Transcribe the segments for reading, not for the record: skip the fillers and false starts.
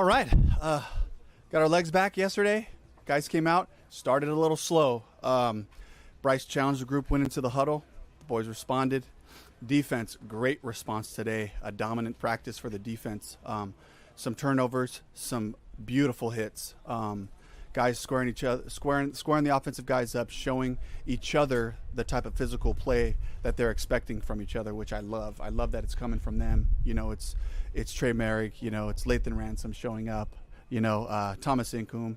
All right. Got our legs back yesterday. Guys came out, started a little slow. Bryce challenged the group, went into the huddle. The boys responded. Defense, great response today. A dominant practice for the defense. Some turnovers, some beautiful hits. Guys squaring the offensive guys up, showing each other the type of physical play that they're expecting from each other, which I love. I love that it's coming from them. You know, it's Trey Merrick. You know, it's Lathan Ransom showing up. You know, Thomas Incoom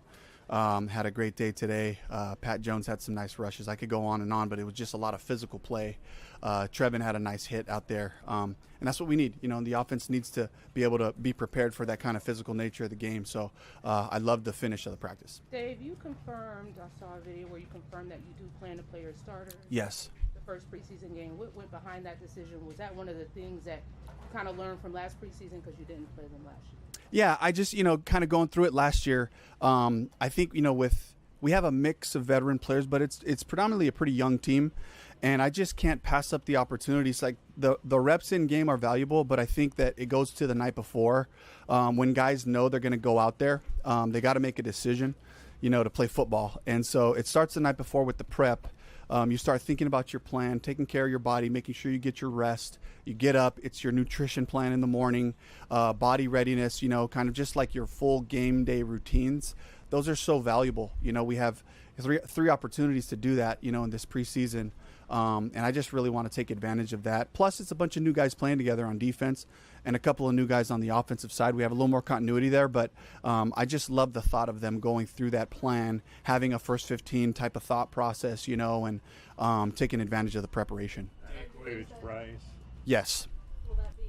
had a great day today. Pat Jones had some nice rushes. I could go on, but it was just a lot of physical play. Trevin had a nice hit out there. And that's what we need. You know, the offense needs to be able to be prepared for that kind of physical nature of the game. So I love the finish of the practice. Dave, you confirmed, I saw a video where you confirmed that you do plan to play your starters. Yes. The first preseason game. What went behind that decision? Was that one of the things that you kind of learned from last preseason because you didn't play them last year? Yeah, I just, kind of going through it last year, I think, we have a mix of veteran players, but it's predominantly a pretty young team, and I just can't pass up the opportunities. Like the reps in game are valuable, but I think that it goes to the night before when guys know they're going to go out there. They got to make a decision, to play football, and so it starts the night before with the prep. You start thinking about your plan, taking care of your body, making sure you get your rest. You get up, it's your nutrition plan in the morning, body readiness, kind of just like your full game day routines. Those are so valuable. We have three opportunities to do that, in this preseason. And I just really want to take advantage of that. Plus, it's a bunch of new guys playing together on defense and a couple of new guys on the offensive side. We have a little more continuity there, but I just love the thought of them going through that plan, having a first 15 type of thought process, and taking advantage of the preparation. That includes Bryce. Yes. Will that be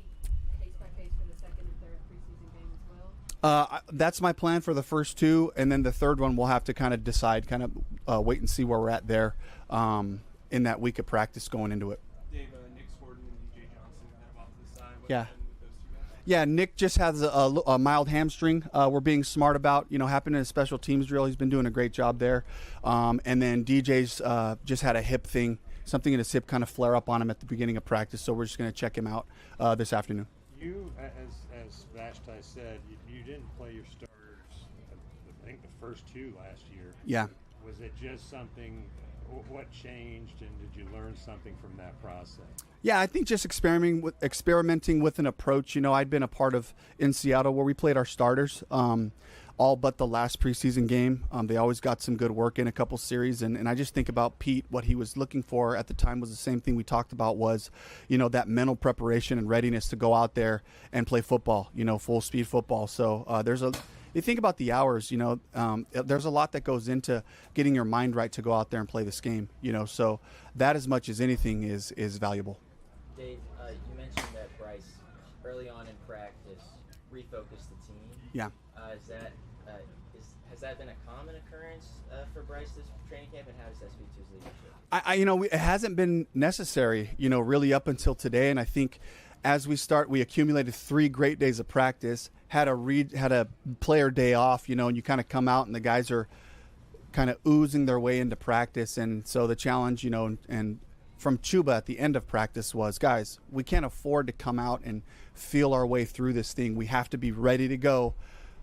case by case for the second and third preseason game as well? That's my plan for the first two, and then the third one we'll have to kind of decide, wait and see where we're at there in that week of practice going into it. Dave, Nick Sorden and DJ Johnson kind of off to the side. What Yeah. happened with those two guys? Yeah, Nick just has a mild hamstring. We're being smart about, happening in a special teams drill. He's been doing a great job there. And then DJ's just had a hip thing, something in his hip kind of flare up on him at the beginning of practice. So we're just going to check him out this afternoon. You, as Vashti said, you didn't play your starters, I think the first two last year. Yeah. Was it just something, what changed, and did you learn something from that process? Yeah, I think just experimenting with an approach. I'd been a part of in Seattle where we played our starters all but the last preseason game. They always got some good work in a couple series, and I just think about Pete, what he was looking for at the time was the same thing we talked about was, that mental preparation and readiness to go out there and play football, full speed football. So you think about the hours, there's a lot that goes into getting your mind right to go out there and play this game, so that as much as anything is valuable. Dave, you mentioned that Bryce, early on in practice, refocused the team. Yeah. Has that been a common occurrence for Bryce this training camp, and how does that speak to his leadership? It hasn't been necessary, really up until today, and I think as we accumulated 3 great days of practice, had a player day off, and you kind of come out and the guys are kind of oozing their way into practice, and so the challenge, and from Chuba at the end of practice was, guys, we can't afford to come out and feel our way through this thing. We have to be ready to go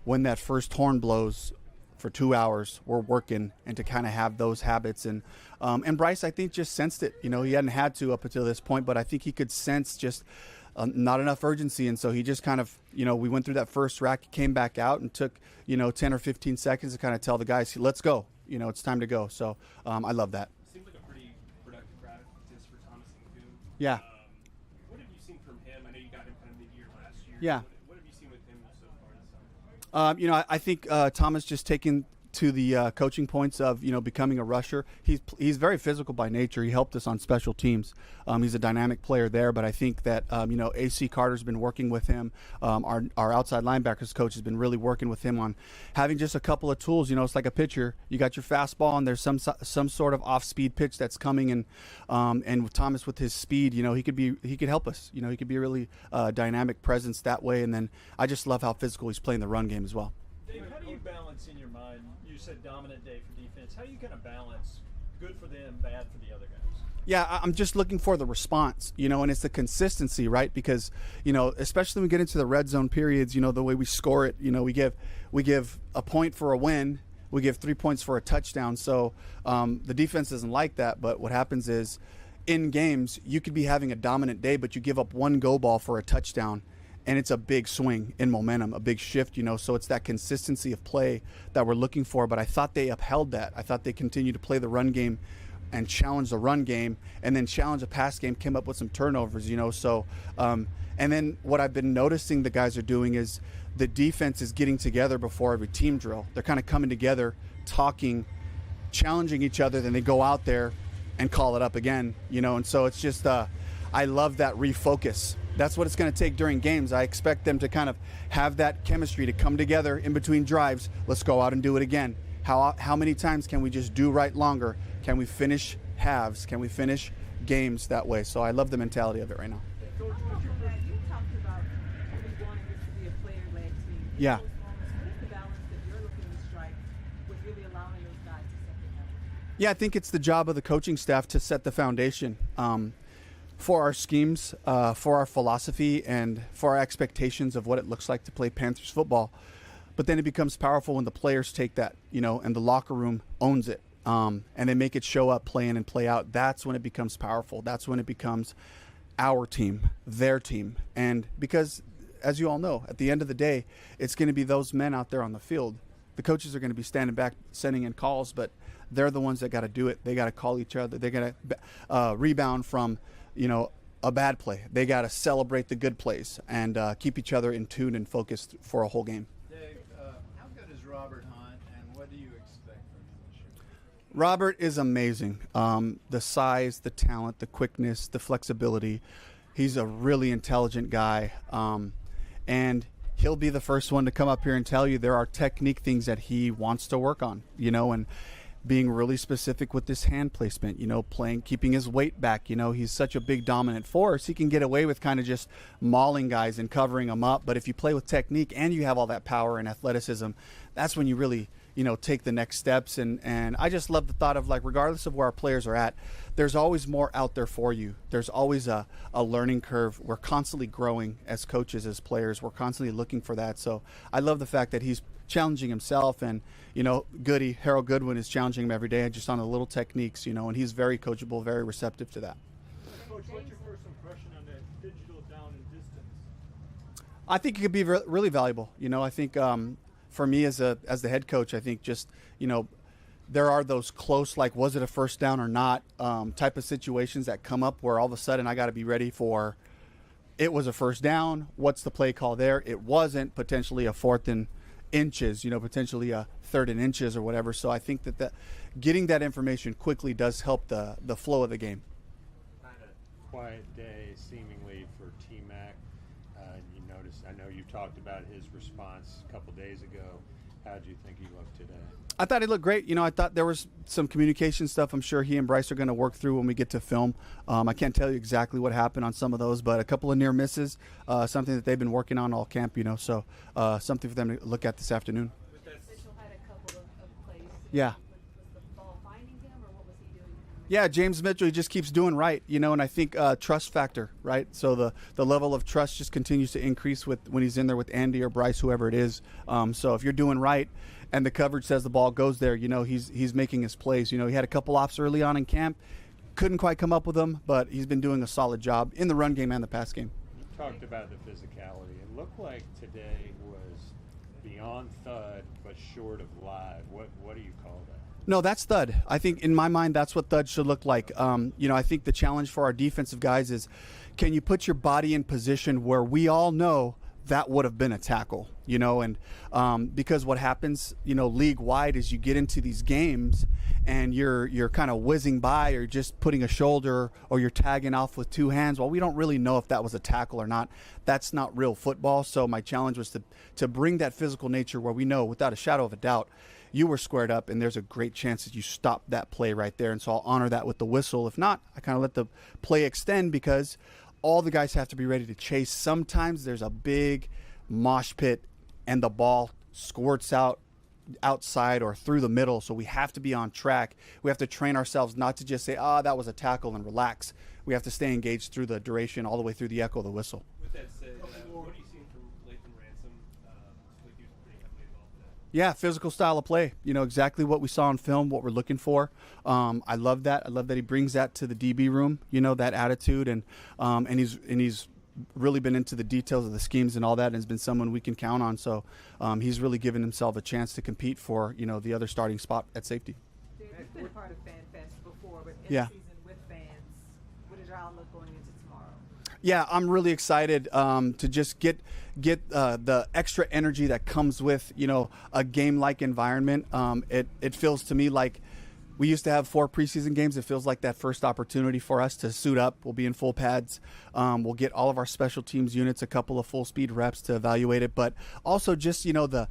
when that first horn blows. For 2 hours, we're working, and to kind of have those habits, and Bryce, I think, just sensed it. He hadn't had to up until this point, but I think he could sense just not enough urgency, and so he just kind of, we went through that first rack, came back out, and took 10 or 15 seconds to kind of tell the guys, let's go. It's time to go. So I love that. Seems like a pretty productive practice for Thomas Incoom. Yeah. What have you seen from him? I know you got him kind of mid-year last year. Yeah. What have you seen with him so far this summer? I think Thomas just taking to the coaching points of becoming a rusher. He's very physical by nature. He helped us on special teams. He's a dynamic player there, but I think that AC Carter's been working with him. Our outside linebackers coach has been really working with him on having just a couple of tools. It's like a pitcher. You got your fastball, and there's some sort of off-speed pitch that's coming, and with Thomas with his speed, he could help us. He could be a really dynamic presence that way. And then I just love how physical he's playing the run game as well. Dave, how do you balance in your mind? You said dominant day for defense. How do you kind of balance good for them, bad for the other guys? Yeah, I'm just looking for the response, and it's the consistency, right? Because, especially when we get into the red zone periods, the way we score it, we give a point for a win, we give 3 points for a touchdown. So the defense doesn't like that. But what happens is, in games, you could be having a dominant day, but you give up one go ball for a touchdown, and it's a big swing in momentum, a big shift, So it's that consistency of play that we're looking for. But I thought they upheld that. I thought they continued to play the run game and challenge the run game, and then challenge the pass game, came up with some turnovers, So, and then what I've been noticing the guys are doing is the defense is getting together before every team drill. They're kind of coming together, talking, challenging each other, then they go out there and call it up again, And so it's just, I love that refocus. That's what it's going to take during games. I expect them to kind of have that chemistry to come together in between drives. Let's go out and do it again. How many times can we just do right longer? Can we finish halves? Can we finish games that way? So I love the mentality of it right now. Coach, you talked about really wanting this to be a player-led team. In Yeah. those moments, what is the balance that you're looking to strike with really allowing those guys to set the pace? Yeah, I think it's the job of the coaching staff to set the foundation for our schemes, for our philosophy, and for our expectations of what it looks like to play Panthers football. But then it becomes powerful when the players take that, and the locker room owns it. And they make it show up, play in and play out. That's when it becomes powerful. That's when it becomes our team, their team. And because, as you all know, at the end of the day, it's going to be those men out there on the field. The coaches are going to be standing back, sending in calls, but they're the ones that got to do it. They got to call each other. They're going to rebound from, a bad play. They got to celebrate the good plays and keep each other in tune and focused for a whole game. Dave, how good is Robert Hunt, and what do you expect from him this year? Robert is amazing. The size, the talent, the quickness, the flexibility. He's a really intelligent guy. And he'll be the first one to come up here and tell you there are technique things that he wants to work on, and being really specific with this hand placement, keeping his weight back. He's such a big dominant force. He can get away with kind of just mauling guys and covering them up. But if you play with technique and you have all that power and athleticism, that's when you really, take the next steps. And I just love the thought of, like, regardless of where our players are at, there's always more out there for you. There's always a learning curve. We're constantly growing as coaches, as players. We're constantly looking for that. So I love the fact that he's challenging himself, and Harold Goodwin is challenging him every day just on the little techniques, and he's very coachable, very receptive to that. Coach, what's your first impression on that digital down and distance? I think it could be really valuable. I think for me as the head coach, I think just there are those close, like, was it a first down or not, type of situations that come up where all of a sudden I got to be ready for, it was a first down. What's the play call there? It wasn't, potentially a fourth and inches, potentially a third and inches or whatever. So I think that getting that information quickly does help the flow of the game. Kind of quiet day, seemingly, for T-Mac. You noticed, I know you talked about his response a couple days ago. How did you think he looked today? I thought he looked great. I thought there was some communication stuff I'm sure he and Bryce are going to work through when we get to film. I can't tell you exactly what happened on some of those, but a couple of near misses, something that they've been working on all camp, so something for them to look at this afternoon. Mitchell had a couple of plays. Yeah. Was the ball finding him, or what was he doing? Yeah, James Mitchell, he just keeps doing right, and I think trust factor, right? So the level of trust just continues to increase when he's in there with Andy or Bryce, whoever it is. So if you're doing right and the coverage says the ball goes there, he's making his plays. He had a couple offs early on in camp, couldn't quite come up with them, but he's been doing a solid job in the run game and the pass game. You talked about the physicality. It looked like today was beyond thud, but short of live. What do you call that? No, that's thud. I think in my mind, that's what thud should look like. I think the challenge for our defensive guys is, can you put your body in position where we all know that would have been a tackle, and because what happens, league wide is you get into these games and you're kind of whizzing by, or just putting a shoulder, or you're tagging off with two hands. Well, we don't really know if that was a tackle or not. That's not real football. So my challenge was to bring that physical nature where we know without a shadow of a doubt you were squared up, and there's a great chance that you stop that play right there. And so I'll honor that with the whistle. If not, I kind of let the play extend, because all the guys have to be ready to chase. Sometimes there's a big mosh pit and the ball squirts out outside or through the middle. So we have to be on track. We have to train ourselves not to just say, that was a tackle and relax. We have to stay engaged through the duration, all the way through the echo of the whistle. With that said, what are you seeing from Lathan Ransom? Like he was pretty heavily involved in that. Yeah, physical style of play. Exactly what we saw on film, what we're looking for. I love that. I love that he brings that to the DB room. That attitude, and he's really been into the details of the schemes and all that, and has been someone we can count on. So he's really given himself a chance to compete for the other starting spot at safety. Dave, you've been a part of Fan Fest before, but in Yeah. season with fans, what is your outlook going into tomorrow? Yeah, I'm really excited to just get the extra energy that comes with a game-like environment. It feels to me like we used to have 4 preseason games. It feels like that first opportunity for us to suit up. We'll be in full pads. We'll get all of our special teams units a couple of full speed reps to evaluate it, but also just the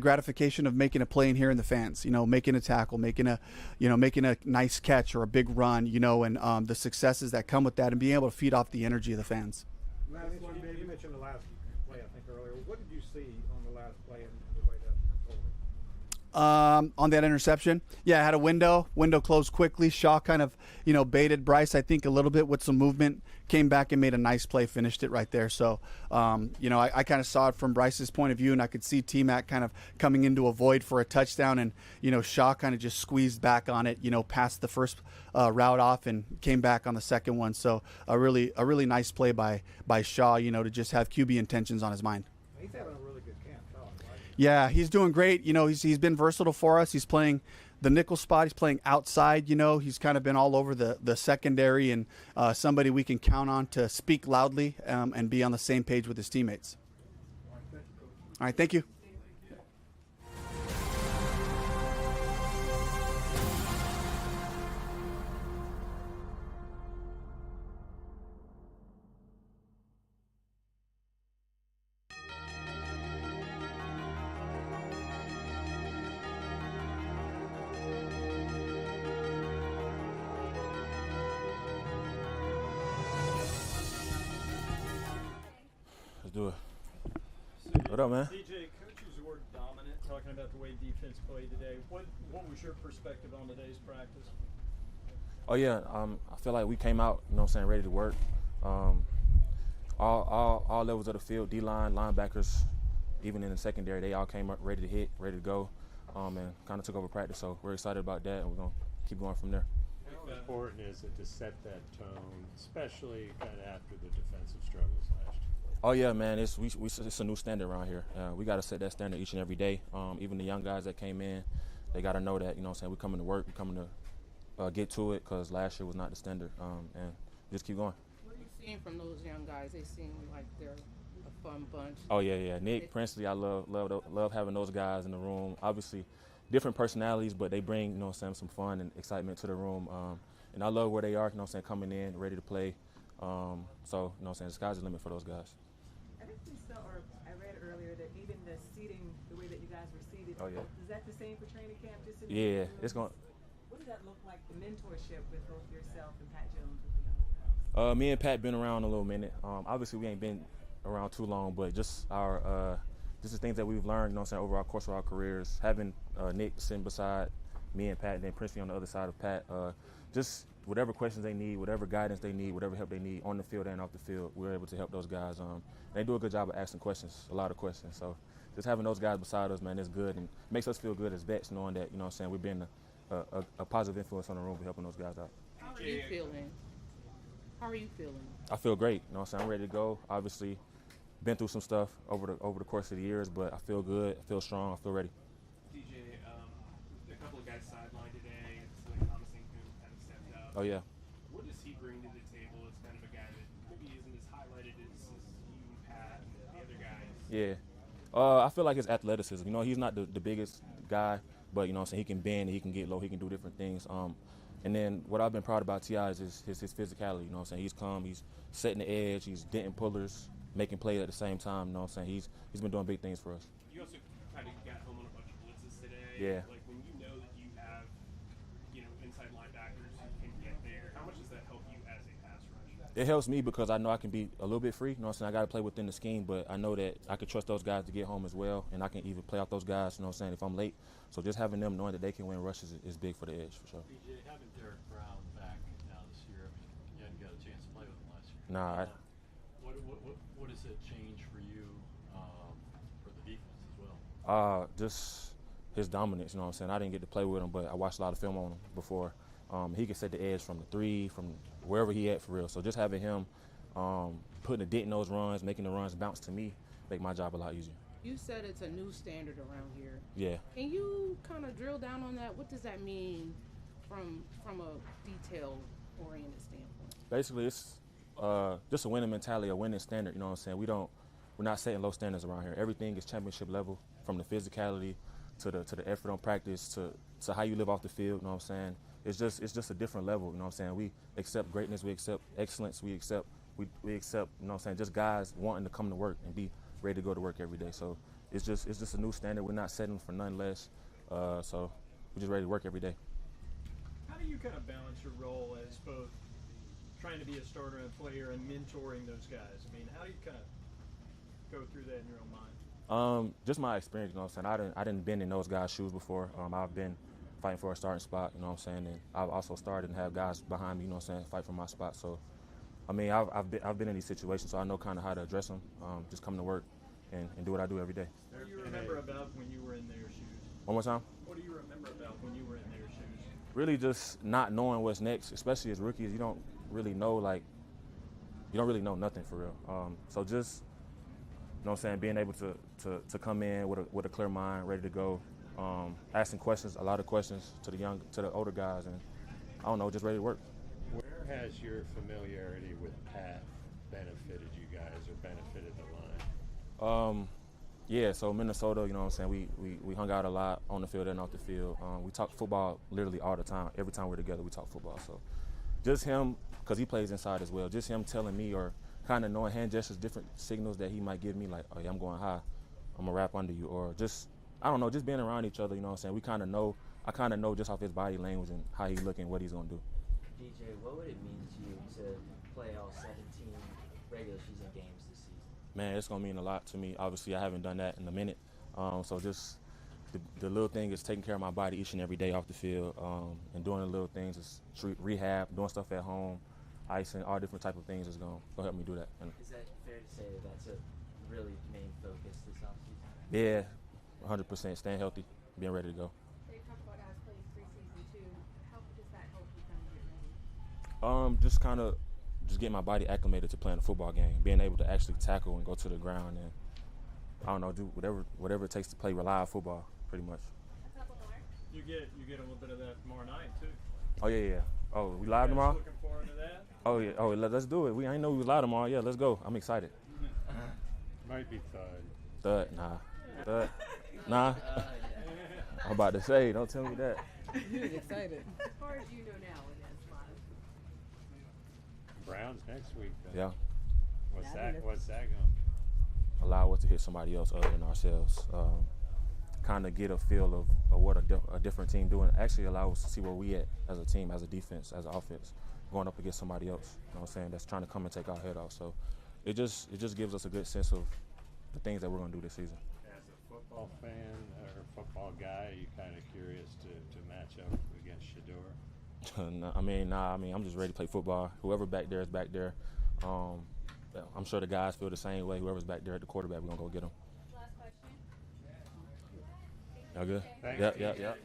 gratification of making a play in here in the fans, making a tackle, making a nice catch or a big run, and the successes that come with that, and being able to feed off the energy of the fans. Last one, Dave, you mentioned the last play, I think, earlier. What did you see on the last play and the way that unfolded? On that interception, yeah, I had a window closed quickly. Shaw kind of, baited Bryce, I think, a little bit with some movement, came back and made a nice play, finished it right there. So, I kind of saw it from Bryce's point of view, and I could see T-Mac kind of coming into a void for a touchdown, and, Shaw kind of just squeezed back on it, passed the first route off and came back on the second one. So a really nice play by Shaw, to just have QB intentions on his mind. He's having a really good camp, Colin, right? Yeah, he's doing great. He's been versatile for us. He's playing the nickel spot. He's playing outside. He's kind of been all over the secondary, and somebody we can count on to speak loudly and be on the same page with his teammates. All right, thank you. Let's do it. What up, man? DJ, coach used the word dominant, talking about the way defense played today. What was your perspective on today's practice? Oh yeah, I feel like we came out, ready to work. All levels of the field, D-line, linebackers, even in the secondary, they all came up ready to hit, ready to go, and kind of took over practice. So we're excited about that, and we're gonna keep going from there. How important is it to set that tone, especially kind of after the defensive struggles last year? Oh yeah, man, it's a new standard around here. We got to set that standard each and every day. Even the young guys that came in, they got to know that, we're coming to work, we're coming to get to it, because last year was not the standard, and just keep going. What are you seeing from those young guys? They seem like they're a fun bunch. Oh yeah. Nick, Princely, I love having those guys in the room. Obviously, different personalities, but they bring, some fun and excitement to the room. And I love where they are, coming in, ready to play. So, the sky's the limit for those guys. I think we saw, or I read earlier that even the seating, the way that you guys were seated, Oh, yeah. is that the same for training camp? Just in Yeah, the it's going. What does that look like, the mentorship with both yourself and Pat Jones with the young guys? Me and Pat been around a little minute. Obviously, we ain't been around too long, but just just the things that we've learned, over our course of our careers. Having Nick sitting beside me and Pat, and then Princely on the other side of Pat. Just whatever questions they need, whatever guidance they need, whatever help they need on the field and off the field, we're able to help those guys. They do a good job of asking questions, a lot of questions. So just having those guys beside us, man, is good, and makes us feel good as vets, knowing that, we're being a positive influence on the room for helping those guys out. How are you feeling? I feel great. I'm ready to go. Obviously, been through some stuff over the course of the years, but I feel good. I feel strong. I feel ready. DJ, a couple of guys sidelined today. It's like Thomas Ingram kind of stepped up. Oh yeah. What does he bring to the table as kind of a guy that maybe isn't as highlighted as you and Pat and the other guys? Yeah. I feel like his athleticism. He's not the biggest guy, but he can bend, he can get low, he can do different things. And then what I've been proud about T.I. is his physicality. He's calm, he's setting the edge, he's denting pullers, making plays at the same time. He's been doing big things for us. You also kind of got home on a bunch of blitzes today. Yeah. Like when you know that you have, inside linebackers who can get there, how much does that help you as a pass rusher? It helps me because I know I can be a little bit free. You know what I'm saying? I got to play within the scheme, but I know that I can trust those guys to get home as well, and I can even play off those guys, you know what I'm saying, if I'm late. So just having them knowing that they can win rushes is big for the edge, for sure. DJ, having Derek Brown back now this year, I mean, you hadn't got a chance to play with him last year. Nah. What does it change for you for the defense as well? Just his dominance, you know what I'm saying? I didn't get to play with him, but I watched a lot of film on him before. He could set the edge from the three, from wherever he at for real. So just having him putting a dent in those runs, making the runs bounce to me, make my job a lot easier. You said it's a new standard around here. Yeah. Can you kind of drill down on that? What does that mean from a detail-oriented standpoint? Basically, it's just a winning mentality, a winning standard. You know what I'm saying? We're not setting low standards around here. Everything is championship level, from the physicality to the effort on practice to how you live off the field. You know what I'm saying? It's just a different level. You know what I'm saying? We accept greatness, we accept excellence, we accept, you know what I'm saying, just guys wanting to come to work and be ready to go to work every day. So it's just a new standard. We're not settling for none less. So we're just ready to work every day. How do you kind of balance your role as both trying to be a starter and player and mentoring those guys? I mean, how do you kind of go through that in your own mind? Just my experience, you know what I'm saying? I didn't been in those guys' shoes before. I've been fighting for a starting spot, you know what I'm saying? And I've also started and have guys behind me, you know what I'm saying, fight for my spot. So, I mean, I've been in these situations, so I know kind of how to address them, just come to work and do what I do every day. What do you remember about when you were in their shoes? One more time? What do you remember about when you were in their shoes? Really just not knowing what's next, especially as rookies. You don't really know, nothing for real. So just, you know what I'm saying, being able to come in with a clear mind, ready to go, asking questions, a lot of questions to the older guys, and I don't know, just ready to work. Where has your familiarity with Pat benefited you guys or benefited the line? Yeah, so Minnesota, you know what I'm saying, we hung out a lot on the field and off the field. We talk football literally all the time. Every time we're together, we talk football. So just him, because he plays inside as well, just him telling me or kind of knowing hand gestures, different signals that he might give me, like, oh yeah, I'm going high, I'm going to wrap under you, or just, I don't know, just being around each other, you know what I'm saying. We kind of know, I kind of know just off his body language and how he's looking, what he's going to do. DJ, what would it mean to you to play all 17 regular season games this season? Man, it's going to mean a lot to me. Obviously, I haven't done that in a minute. So just the little thing is taking care of my body each and every day off the field, and doing the little things, is rehab, doing stuff at home, icing, all different type of things is going to help me do that. And is that fair to say that that's a really main focus this offseason? yeah, 100%, staying healthy, being ready to go. They talk about guys playing preseason too. How does that help you kind of get ready? Just getting my body acclimated to playing a football game, being able to actually tackle and go to the ground, and I don't know, do whatever it takes to play reliable football, pretty much. A couple more. You get a little bit of that tomorrow night too. Oh yeah. Oh, we live tomorrow? Looking forward to that. Oh yeah. Oh, let's do it. I didn't know we was live tomorrow. Yeah, let's go. I'm excited. Might be Thud. Thud, nah. I'm about to say, don't tell me that. He was excited. As far as you know now, it is live. Browns next week, though. Yeah. What's that going? Allow us to hit somebody else other than ourselves. Kind of get a feel of what a different team doing. Actually allow us to see where we at as a team, as a defense, as an offense, going up against somebody else. You know what I'm saying? That's trying to come and take our head off. So it just gives us a good sense of the things that we're going to do this season. As a football fan or football guy, are you kind of curious to match up against Shador? I mean, I'm just ready to play football. Whoever back there is back there. I'm sure the guys feel the same way. Whoever's back there at the quarterback, we're going to go get them. Last question. Y'all good? Thanks. Yep.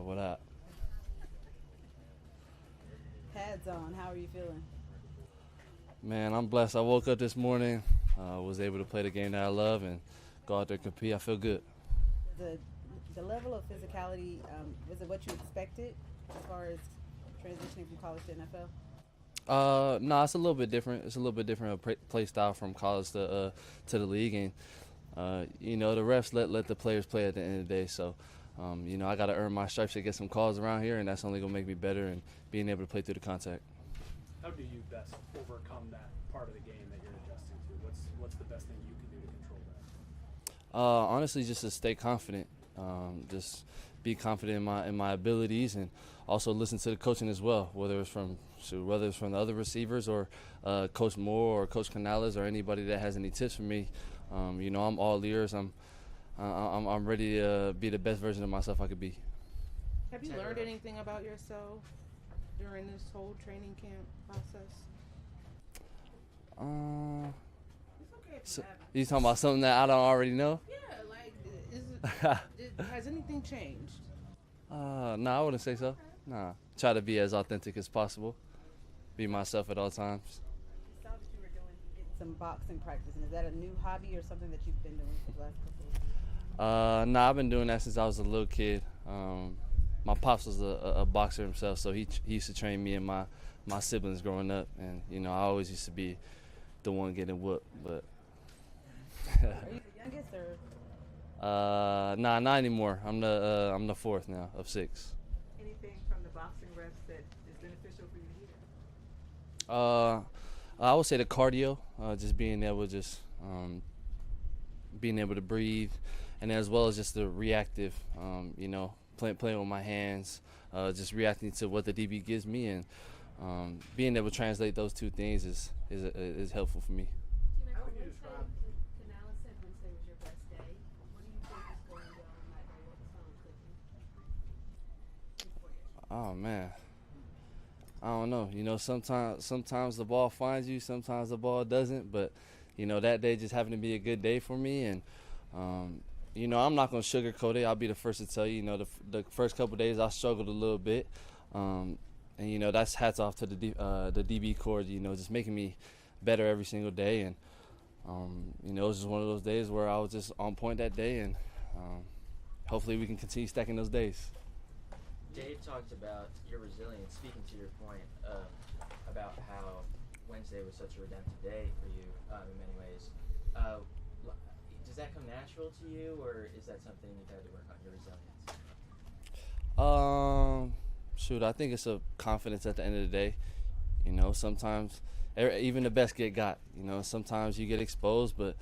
What up? Pads on. How are you feeling? Man, I'm blessed. I woke up this morning, was able to play the game that I love, and go out there and compete. I feel good. The level of physicality, was it what you expected as far as transitioning from college to NFL? No, it's a little bit different. It's a little bit different play style from college to the league, and you know, the refs let the players play at the end of the day. So, you know, I got to earn my stripes to get some calls around here, and that's only gonna make me better and being able to play through the contact. How do you best overcome that part of the game that you're adjusting to? What's the best thing you can do to control that? Honestly, just to stay confident. Just be confident in my abilities, and also listen to the coaching as well, whether it's from the other receivers or Coach Moore or Coach Canales or anybody that has any tips for me. You know, I'm all ears. I'm ready to be the best version of myself I could be. Have you learned anything about yourself during this whole training camp process? So, you talking about something that I don't already know? Yeah, has anything changed? No, I wouldn't say so. Nah, try to be as authentic as possible. Be myself at all times. I saw that you were getting some boxing practice. Is that a new hobby or something that you've been doing for the last couple of years? Nah, I've been doing that since I was a little kid. My pops was a boxer himself, so he used to train me and my siblings growing up, and you know, I always used to be the one getting whooped. But are you the youngest or? Nah, not anymore. I'm the fourth now of 6. Anything from the boxing refs that is beneficial for you to hear? I would say the cardio, just being able to breathe, and as well as just the reactive, you know, playing with my hands, just reacting to what the DB gives me, and being able to translate those two things is helpful for me. How would you describe? Canales said Wednesday was your best day. What do you think is going well on that day? What was Tom cooking? Oh man, I don't know. You know, sometimes the ball finds you, sometimes the ball doesn't. But you know, that day just happened to be a good day for me, and you know, I'm not gonna sugarcoat it. I'll be the first to tell you. You know, the first couple of days I struggled a little bit, and you know, that's hats off to the DB corps. You know, just making me better every single day, and you know, it was just one of those days where I was just on point that day, and hopefully we can continue stacking those days. Dave talked about your resilience, speaking to your point about how Wednesday was such a redemptive day for you in many ways. Does that come natural to you, or is that something you've had to work on, your resilience? Shoot, I think it's a confidence at the end of the day. You know, sometimes even the best get got. You know, sometimes you get exposed, but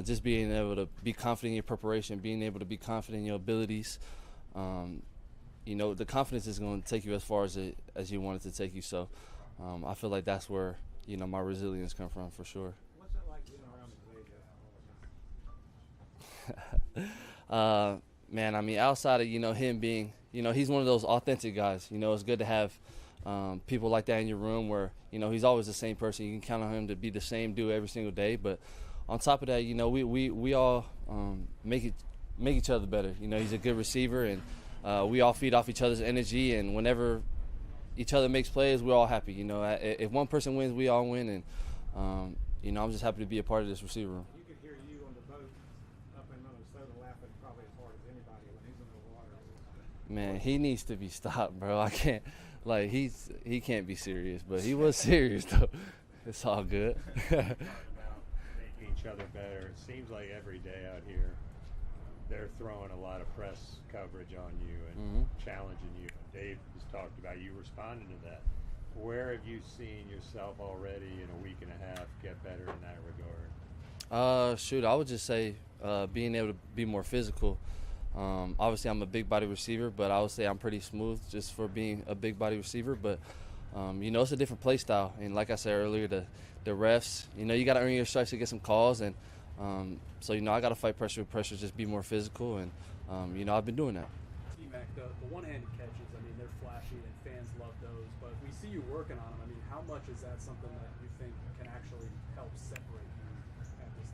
just being able to be confident in your preparation, being able to be confident in your abilities, you know, the confidence is going to take you as far as you want it to take you. So I feel like that's where, you know, my resilience comes from for sure. What's that like getting around the Man, I mean, outside of, you know, him being, you know, he's one of those authentic guys. You know, it's good to have people like that in your room where, you know, he's always the same person. You can count on him to be the same dude every single day. But on top of that, you know, we all make each other better. You know, he's a good receiver, and we all feed off each other's energy. And whenever each other makes plays, we're all happy. You know, if one person wins, we all win. And, you know, I'm just happy to be a part of this receiver room. You could hear you on the boat up in Minnesota laughing probably as hard as anybody when he's in the water. Man, he needs to be stopped, bro. I can't. Like, he can't be serious, but he was serious, though. It's all good. About making each other better. It seems like every day out here they're throwing a lot of press coverage on you and challenging you. Dave has talked about you responding to that. Where have you seen yourself already in a week and a half get better in that regard? Shoot, I would just say being able to be more physical. Obviously, I'm a big body receiver, but I would say I'm pretty smooth just for being a big body receiver. But, you know, it's a different play style. And like I said earlier, the refs, you know, you got to earn your stripes to get some calls. And so, you know, I got to fight pressure with pressure, just be more physical. And, you know, I've been doing that. T-Mac, the one-handed catches, I mean, they're flashy and fans love those. But we see you working on them. I mean, how much is that something that you think can actually help separate you at this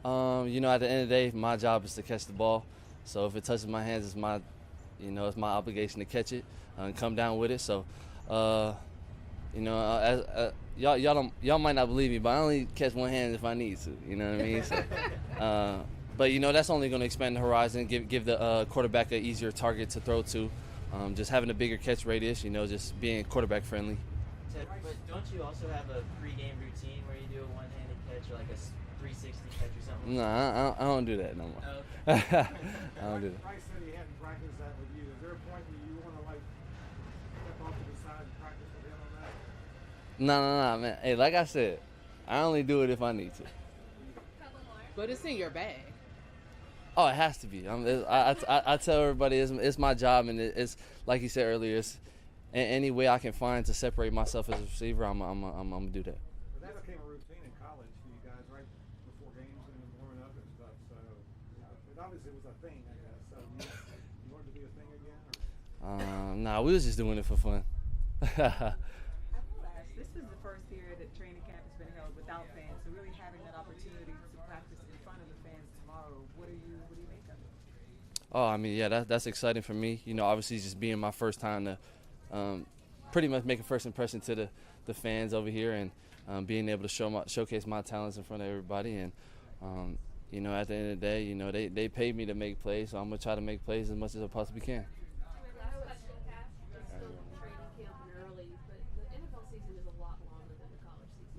level? You know, at the end of the day, my job is to catch the ball. So if it touches my hands, it's my obligation to catch it and come down with it. So, You know, y'all might not believe me, but I only catch one hand if I need to. You know what I mean? So, but you know, that's only going to expand the horizon, give the quarterback an easier target to throw to. Just having a bigger catch radius, you know, just being quarterback friendly. Ted, but don't you also have a pre-game routine where you do a one-handed catch or like a 360 catch or something? No, I don't do that no more. Oh, okay. I don't do that. Bryce said he hadn't practiced that with you. Is there a point where you want to like step off to the side and practice with him on that? No, man. Hey, like I said, I only do it if I need to. But it's in your bag. Oh, it has to be. I tell everybody it's my job, and it's like you said earlier. It's any way I can find to separate myself as a receiver. I'm gonna do that. But that became a routine in college for you guys, right? Before games and warming up and stuff. So it obviously was a thing, I guess. So you want it to be a thing again? Or? Nah, we was just doing it for fun. This is the first year that training camp has been held without fans. So really having that opportunity to practice in front of the fans tomorrow, what do you make of it? Oh, I mean, yeah, that's exciting for me. You know, obviously just being my first time to pretty much make a first impression to the fans over here, and being able to showcase my talents in front of everybody. And you know, at the end of the day, you know, they paid me to make plays, so I'm gonna try to make plays as much as I possibly can.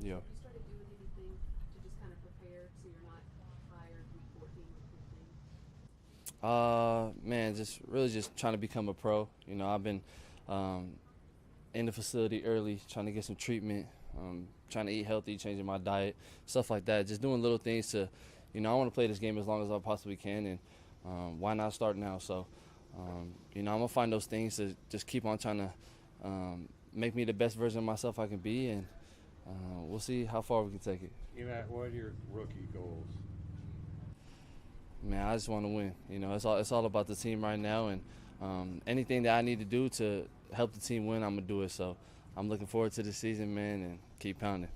Yeah. Have you started doing anything to just kind of prepare so you're not tired week 14 or 15? Man, just trying to become a pro. You know, I've been in the facility early, trying to get some treatment, trying to eat healthy, changing my diet, stuff like that. Just doing little things to, you know, I want to play this game as long as I possibly can, and why not start now? So, you know, I'm gonna find those things to just keep on trying to make me the best version of myself I can be, and we'll see how far we can take it. Matt, what are your rookie goals? Man, I just want to win. You know, it's all about the team right now, and anything that I need to do to help the team win, I'm gonna do it. So I'm looking forward to the season, man, and keep pounding.